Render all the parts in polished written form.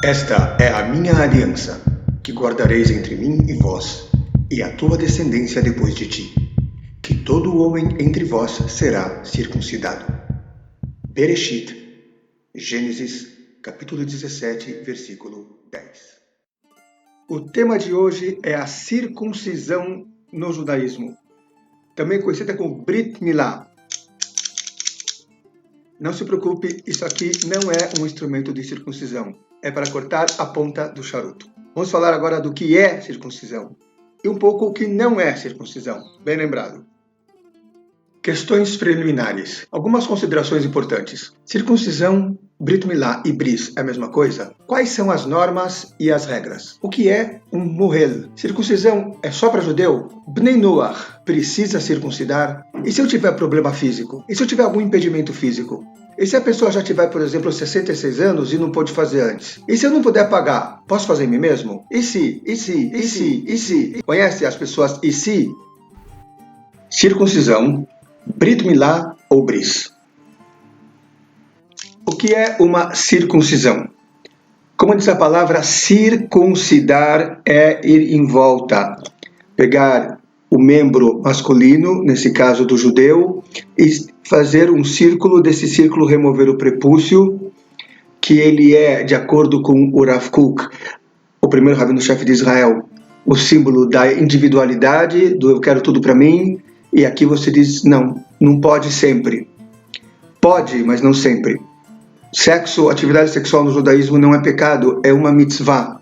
Esta é a minha aliança, que guardareis entre mim e vós, e a tua descendência depois de ti, que todo homem entre vós será circuncidado. Bereshit, Gênesis, capítulo 17, versículo 10. O tema de hoje é a circuncisão no judaísmo, também conhecida como Brit Milá. Não se preocupe, isso aqui não é um instrumento de circuncisão. É para cortar a ponta do charuto. Vamos falar agora do que é circuncisão e um pouco o que não é circuncisão. Bem lembrado. Questões preliminares. Algumas considerações importantes. Circuncisão, Brit Milá e Bris é a mesma coisa? Quais são as normas e as regras? O que é um mohel? Circuncisão é só para judeu? Bnei Noach precisa circuncidar? E se eu tiver problema físico? E se eu tiver algum impedimento físico? E se a pessoa já tiver, por exemplo, 66 anos e não pôde fazer antes? E se eu não puder pagar, posso fazer em mim mesmo? E se? Conhece as pessoas e se? Circuncisão, Brit Milá ou Bris. O que é uma circuncisão? Como diz a palavra, circuncidar é ir em volta. Pegar o membro masculino, nesse caso do judeu, e fazer um círculo, desse círculo remover o prepúcio, que ele é, de acordo com o Rav Kook, o primeiro rabino-chefe de Israel, o símbolo da individualidade, do eu quero tudo para mim, e aqui você diz, não pode sempre. Pode, mas não sempre. Sexo, atividade sexual no judaísmo não é pecado, é uma mitzvah,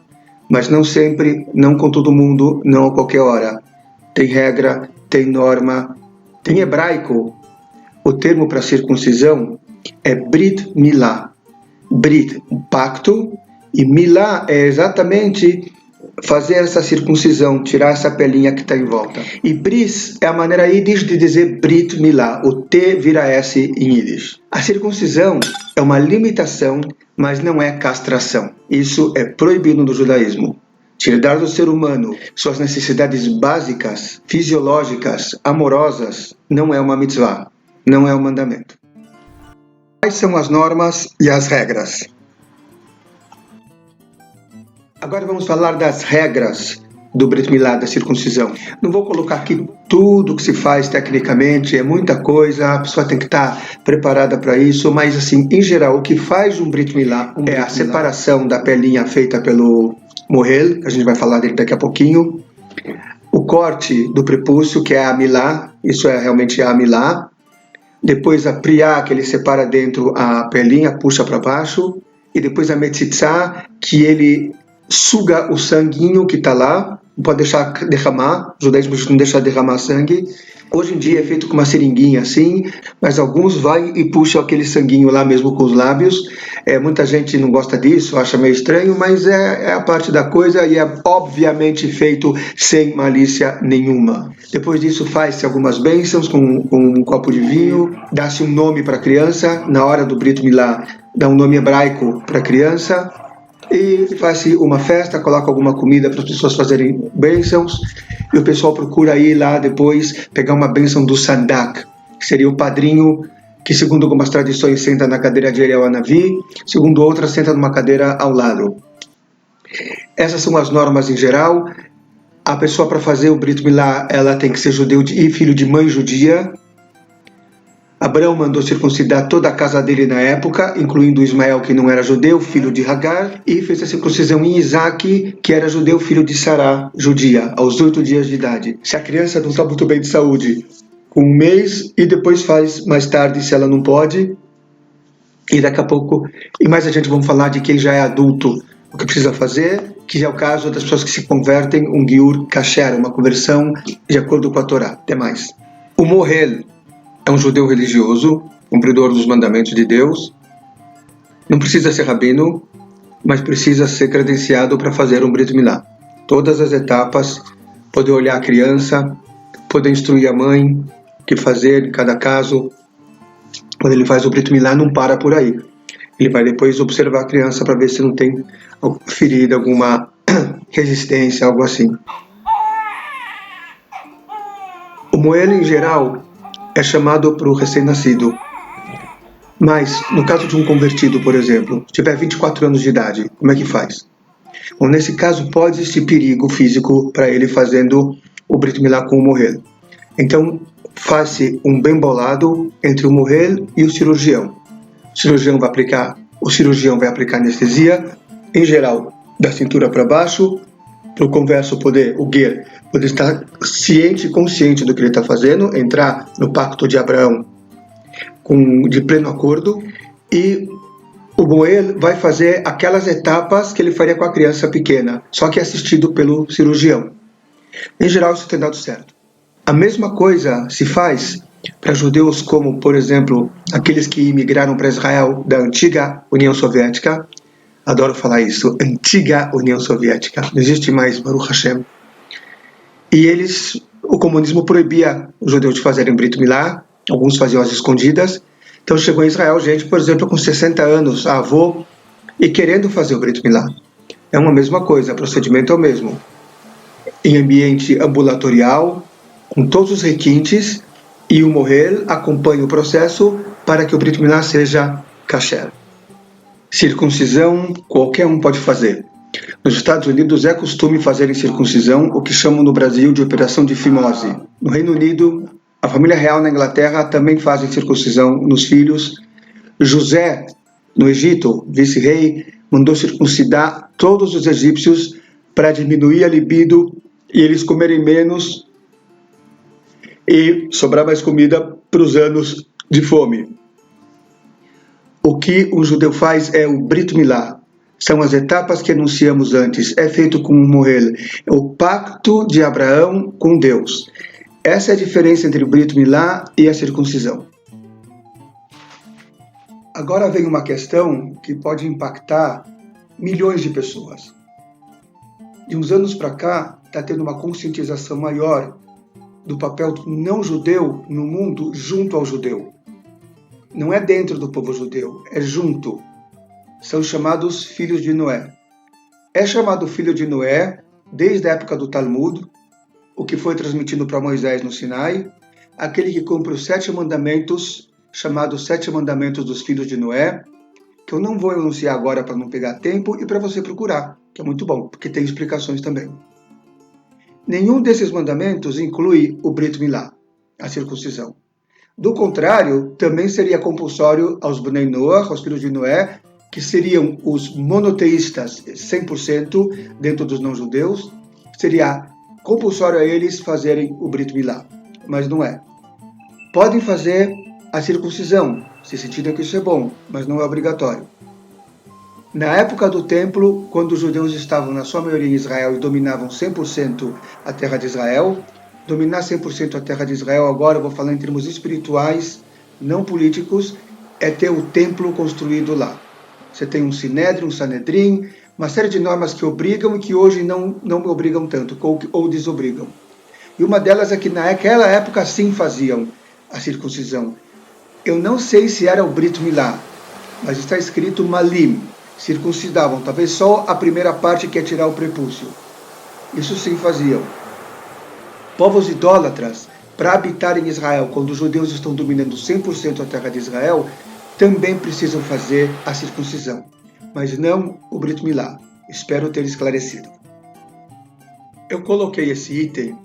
mas não sempre, não com todo mundo, não a qualquer hora. Tem regra, tem norma, tem hebraico. O termo para circuncisão é Brit Milá. Brit, um pacto, e Milá é exatamente fazer essa circuncisão, tirar essa pelinha que está em volta. E Bris é a maneira Yiddish de dizer Brit Milá, o T vira S em Yiddish. A circuncisão é uma limitação, mas não é castração. Isso é proibido no judaísmo. Tirar do ser humano suas necessidades básicas, fisiológicas, amorosas, não é uma mitzvah, não é um mandamento. Quais são as normas e as regras? Agora vamos falar das regras do Brit Milá, da circuncisão. Não vou colocar aqui tudo que se faz tecnicamente, é muita coisa, a pessoa tem que estar preparada para isso, mas assim, em geral, o que faz um Brit Milá é a separação da pelinha feita pelo mohel, que a gente vai falar dele daqui a pouquinho, o corte do prepúcio, que é a milá, isso é realmente a milá, depois a priá, que ele separa dentro a pelinha, puxa para baixo, e depois a metzitzá, que ele suga o sanguinho que está lá, não pode deixar derramar, o judaísmo não deixa derramar sangue. Hoje em dia é feito com uma seringuinha assim, mas alguns vai e puxam aquele sanguinho lá mesmo com os lábios. Muita gente não gosta disso, acha meio estranho, mas é a parte da coisa e é obviamente feito sem malícia nenhuma. Depois disso faz-se algumas bênçãos com um copo de vinho, dá-se um nome para a criança, na hora do Brit Milá dá um nome hebraico para a criança, e faz-se uma festa, coloca alguma comida para as pessoas fazerem bênçãos, e o pessoal procura ir lá depois pegar uma bênção do Sandak, que seria o padrinho que, segundo algumas tradições, senta na cadeira de Eliel Hanavi, segundo outras, senta numa cadeira ao lado. Essas são as normas em geral. A pessoa, para fazer o Brit Milá, ela tem que ser judeu e filho de mãe judia. Abraão mandou circuncidar toda a casa dele na época, incluindo Ismael, que não era judeu, filho de Hagar, e fez a circuncisão em Isaac, que era judeu, filho de Sará, judia, aos 8 dias de idade. Se a criança não está muito bem de saúde, com um mês, e depois faz mais tarde, se ela não pode, e daqui a pouco, e mais adiante vamos falar de quem já é adulto, o que precisa fazer, que é o caso das pessoas que se convertem, um giur kasher, uma conversão de acordo com a Torá. Até mais. O mohel é um judeu religioso, cumpridor dos mandamentos de Deus. Não precisa ser rabino, mas precisa ser credenciado para fazer um Brit Milá. Todas as etapas, poder olhar a criança, poder instruir a mãe, o que fazer em cada caso. Quando ele faz o Brit Milá, não para por aí. Ele vai depois observar a criança para ver se não tem ferida, alguma resistência, algo assim. O mohel, em geral, é chamado para o recém-nascido. Mas, no caso de um convertido, por exemplo, tiver 24 anos de idade, como é que faz? Bom, nesse caso, pode existir perigo físico para ele fazendo o Brit Milá com o mohel. Então, faz-se um bem bolado entre o mohel e o cirurgião. O cirurgião vai aplicar anestesia, em geral, da cintura para baixo, para o converso o guer, poder estar ciente e consciente do que ele está fazendo, entrar no pacto de Abraão de pleno acordo, e o mohel vai fazer aquelas etapas que ele faria com a criança pequena, só que assistido pelo cirurgião. Em geral, isso tem dado certo. A mesma coisa se faz para judeus como, por exemplo, aqueles que imigraram para Israel da antiga União Soviética. Adoro falar isso, antiga União Soviética. Não existe mais, Baruch Hashem. E o comunismo proibia os judeus de fazerem Brit Milá, alguns faziam às escondidas. Então chegou em Israel gente, por exemplo, com 60 anos, avô, e querendo fazer o Brit Milá. É uma mesma coisa, o procedimento é o mesmo. Em ambiente ambulatorial, com todos os requintes, e o mohel acompanha o processo para que o Brit Milá seja kasher. Circuncisão, qualquer um pode fazer. Nos Estados Unidos é costume fazerem circuncisão, o que chamam no Brasil de operação de fimose. No Reino Unido, a família real na Inglaterra também fazem circuncisão nos filhos. José, no Egito, vice-rei, mandou circuncidar todos os egípcios para diminuir a libido e eles comerem menos e sobrar mais comida para os anos de fome. O que um judeu faz é o Brit Milá. São as etapas que anunciamos antes. É feito com o mohel. É o pacto de Abraão com Deus. Essa é a diferença entre o Brit Milá e a circuncisão. Agora vem uma questão que pode impactar milhões de pessoas. De uns anos para cá, está tendo uma conscientização maior do papel do não-judeu no mundo junto ao judeu. Não é dentro do povo judeu, é junto. São chamados filhos de Noé. É chamado filho de Noé desde a época do Talmud, o que foi transmitido para Moisés no Sinai, aquele que cumpre os 7 mandamentos, chamados 7 mandamentos dos filhos de Noé, que eu não vou enunciar agora para não pegar tempo e para você procurar, que é muito bom, porque tem explicações também. Nenhum desses mandamentos inclui o Brit Milá, a circuncisão. Do contrário, também seria compulsório aos Bnei Noach, aos filhos de Noé, que seriam os monoteístas 100% dentro dos não-judeus, seria compulsório a eles fazerem o Brit Milá, mas não é. Podem fazer a circuncisão, se sentirem que isso é bom, mas não é obrigatório. Na época do templo, quando os judeus estavam na sua maioria em Israel e dominavam 100% a terra de Israel, dominar 100% a terra de Israel, agora eu vou falar em termos espirituais, não políticos, é ter o templo construído lá. Você tem um Sinédrio, um Sanedrim, uma série de normas que obrigam e que hoje não me obrigam tanto, ou desobrigam. E uma delas é que naquela época sim faziam a circuncisão. Eu não sei se era o Brit Milá, mas está escrito Malim, circuncidavam, talvez só a primeira parte que é tirar o prepúcio. Isso sim faziam. Povos idólatras, para habitar em Israel, quando os judeus estão dominando 100% a terra de Israel, também precisam fazer a circuncisão, mas não o Brit Milá. Espero ter esclarecido. Eu coloquei esse item,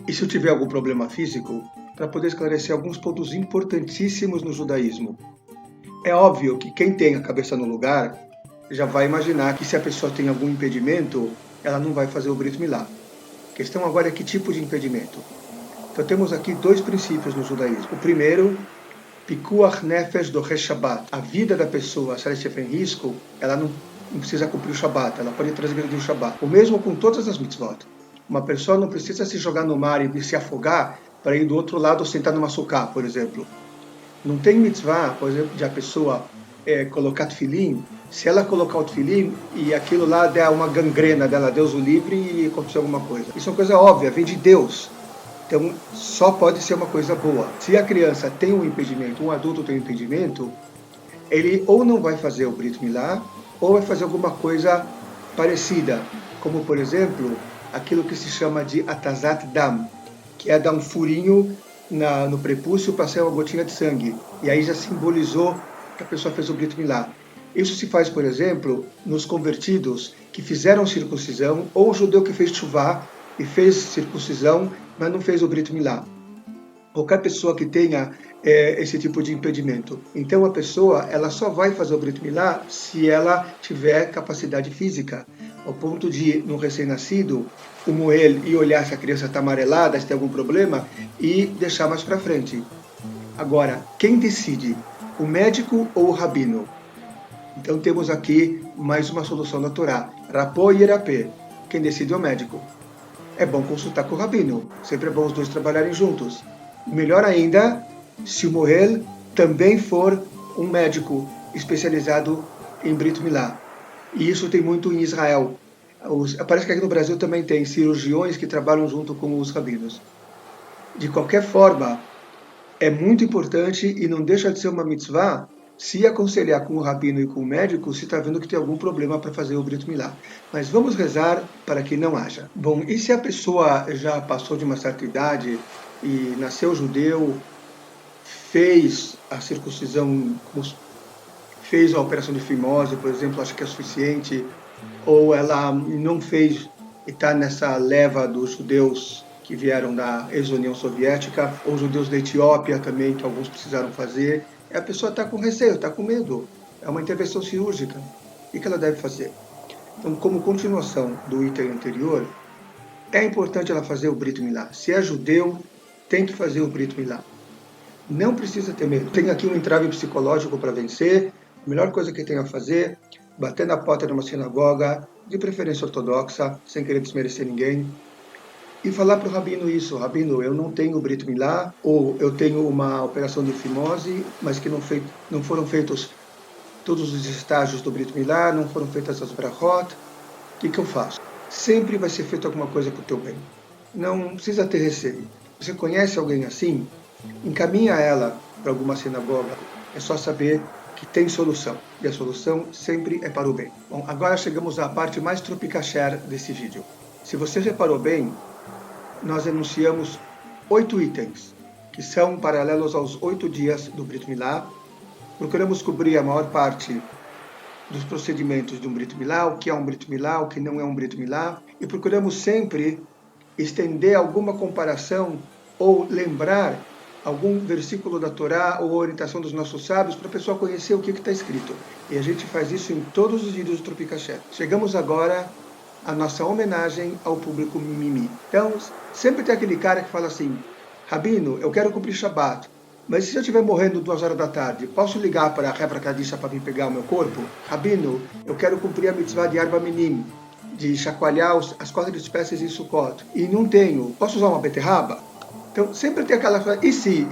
e se eu tiver algum problema físico, para poder esclarecer alguns pontos importantíssimos no judaísmo. É óbvio que quem tem a cabeça no lugar já vai imaginar que se a pessoa tem algum impedimento, ela não vai fazer o Brit Milá. A questão agora é que tipo de impedimento. Então temos aqui 2 princípios no judaísmo. O primeiro, Pikuach Nefesh do Shabbat. A vida da pessoa, se ela estiver em risco, ela não precisa cumprir o Shabbat, ela pode transgredir o Shabbat. O mesmo com todas as mitzvot. Uma pessoa não precisa se jogar no mar e se afogar para ir do outro lado sentar numa sucá, por exemplo. Não tem mitzvah, por exemplo, de a pessoa colocar tefilim. Se ela colocar o tefilim e aquilo lá der uma gangrena dela, Deus o livre, e acontecer alguma coisa. Isso é uma coisa óbvia, vem de Deus. Então, só pode ser uma coisa boa. Se a criança tem um impedimento, um adulto tem um impedimento, ele ou não vai fazer o Brit Milá, ou vai fazer alguma coisa parecida, como, por exemplo, aquilo que se chama de Atazat Dam, que é dar um furinho no prepúcio para sair uma gotinha de sangue. E aí já simbolizou que a pessoa fez o Brit Milá. Isso se faz, por exemplo, nos convertidos que fizeram circuncisão, ou o judeu que fez chuvá e fez circuncisão, mas não fez o Brit Milá. Qualquer pessoa que tenha esse tipo de impedimento. Então a pessoa ela só vai fazer o Brit Milá se ela tiver capacidade física, ao ponto de, no recém-nascido, o moer e olhar se a criança está amarelada, se tem algum problema, e deixar mais para frente. Agora, quem decide? O médico ou o rabino? Então temos aqui mais uma solução da Torá. Rapó e Yerapé. Quem decide é o médico. É bom consultar com o rabino. Sempre é bom os dois trabalharem juntos. Melhor ainda, se o moher também for um médico especializado em Brit Milá. E isso tem muito em Israel. Parece que aqui no Brasil também tem cirurgiões que trabalham junto com os rabinos. De qualquer forma, é muito importante e não deixa de ser uma mitzvah se aconselhar com o rabino e com o médico se está vendo que tem algum problema para fazer o Brit Milá. Mas vamos rezar para que não haja. Bom, e se a pessoa já passou de uma certa idade e nasceu judeu, fez a circuncisão, fez a operação de fimose, por exemplo, acha que é suficiente, ou ela não fez e está nessa leva dos judeus que vieram da ex-União Soviética, ou judeus da Etiópia também, que alguns precisaram fazer, a pessoa está com receio, está com medo. É uma intervenção cirúrgica. O que ela deve fazer? Então, como continuação do item anterior, é importante ela fazer o Brit Milá. Se é judeu, tem que fazer o Brit Milá. Não precisa ter medo. Tem aqui um entrave psicológico para vencer. A melhor coisa que tem a fazer, bater na porta de uma sinagoga, de preferência ortodoxa, sem querer desmerecer ninguém, e falar para o rabino isso: rabino, eu não tenho Brit Milá, ou eu tenho uma operação de fimose, mas que não foram feitos todos os estágios do Brit Milá, não foram feitas as brachot, o que eu faço? Sempre vai ser feito alguma coisa para o teu bem. Não precisa ter receio. Você conhece alguém assim? Encaminha ela para alguma sinagoga. É só saber que tem solução. E a solução sempre é para o bem. Bom, agora chegamos à parte mais tropicachère desse vídeo. Se você reparou bem, nós enunciamos 8 itens, que são paralelos aos 8 dias do Brit Milá. Procuramos cobrir a maior parte dos procedimentos de um Brit Milá, o que é um Brit Milá, o que não é um Brit Milá, e procuramos sempre estender alguma comparação ou lembrar algum versículo da Torá ou orientação dos nossos sábios para a pessoa conhecer o que está escrito. E a gente faz isso em todos os vídeos do Tropicachère. Chegamos agora à nossa homenagem ao público mimimi. Então, sempre tem aquele cara que fala assim: rabino, eu quero cumprir Shabat, mas se eu estiver morrendo 2 horas da tarde, posso ligar para a Hebra Kadisha para vir pegar o meu corpo? Rabino, eu quero cumprir a mitzvah de Arba Minim, de chacoalhar as 4 espécies em Sukkot, e não tenho, posso usar uma beterraba? Então, sempre tem aquela coisa, e se?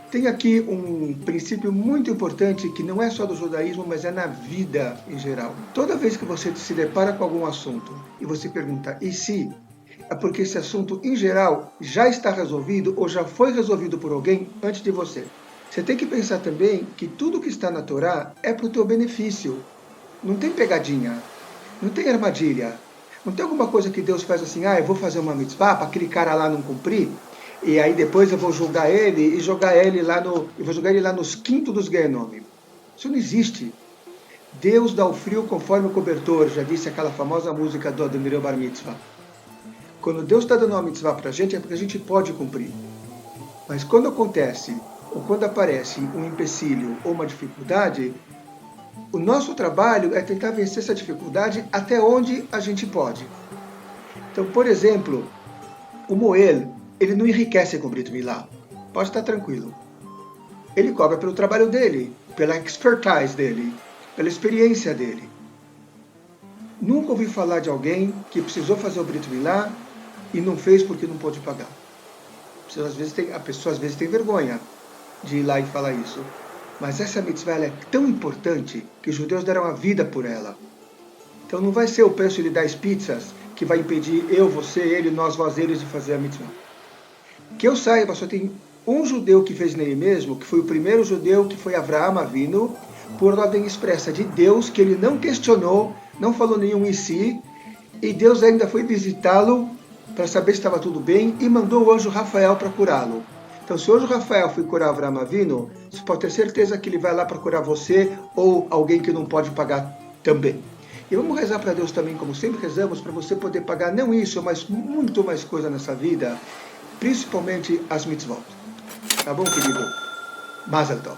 Tem aqui um princípio muito importante que não é só do judaísmo, mas é na vida em geral. Toda vez que você se depara com algum assunto e você pergunta, e se? É porque esse assunto, em geral, já está resolvido ou já foi resolvido por alguém antes de você. Você tem que pensar também que tudo que está na Torá é para o teu benefício. Não tem pegadinha, não tem armadilha. Não tem alguma coisa que Deus faz assim: eu vou fazer uma mitzvah para aquele cara lá não cumprir, e aí depois eu vou julgar ele e jogar ele lá nos quintos dos Gehenom. Isso não existe. Deus dá o frio conforme o cobertor, já disse aquela famosa música do Adoniram Bar Mitzvah. Quando Deus está dando uma mitzvah para a gente, é porque a gente pode cumprir. Mas quando acontece, ou quando aparece um empecilho ou uma dificuldade, o nosso trabalho é tentar vencer essa dificuldade até onde a gente pode. Então, por exemplo, o Moel, ele não enriquece com o Brit Milá. Pode estar tranquilo. Ele cobra pelo trabalho dele, pela expertise dele, pela experiência dele. Nunca ouvi falar de alguém que precisou fazer o Brit Milá e não fez porque não pôde pagar. A pessoa às vezes tem vergonha de ir lá e falar isso. Mas essa mitzvah é tão importante que os judeus deram a vida por ela. Então não vai ser o preço de 10 pizzas que vai impedir eu, você, ele, nós vazeiros de fazer a mitzvah. Que eu saiba, só tem um judeu que fez nele mesmo, que foi o primeiro judeu, que foi Avraham Avinu, por ordem expressa de Deus, que ele não questionou, não falou nenhum em si, e Deus ainda foi visitá-lo para saber se estava tudo bem, e mandou o anjo Rafael para curá-lo. Então, se hoje o Rafael foi curar Avraham Avinu, você pode ter certeza que ele vai lá para curar você ou alguém que não pode pagar também. E vamos rezar para Deus também, como sempre rezamos, para você poder pagar não isso, mas muito mais coisa nessa vida, principalmente as mitzvot. Tá bom, querido? Mazel Tov.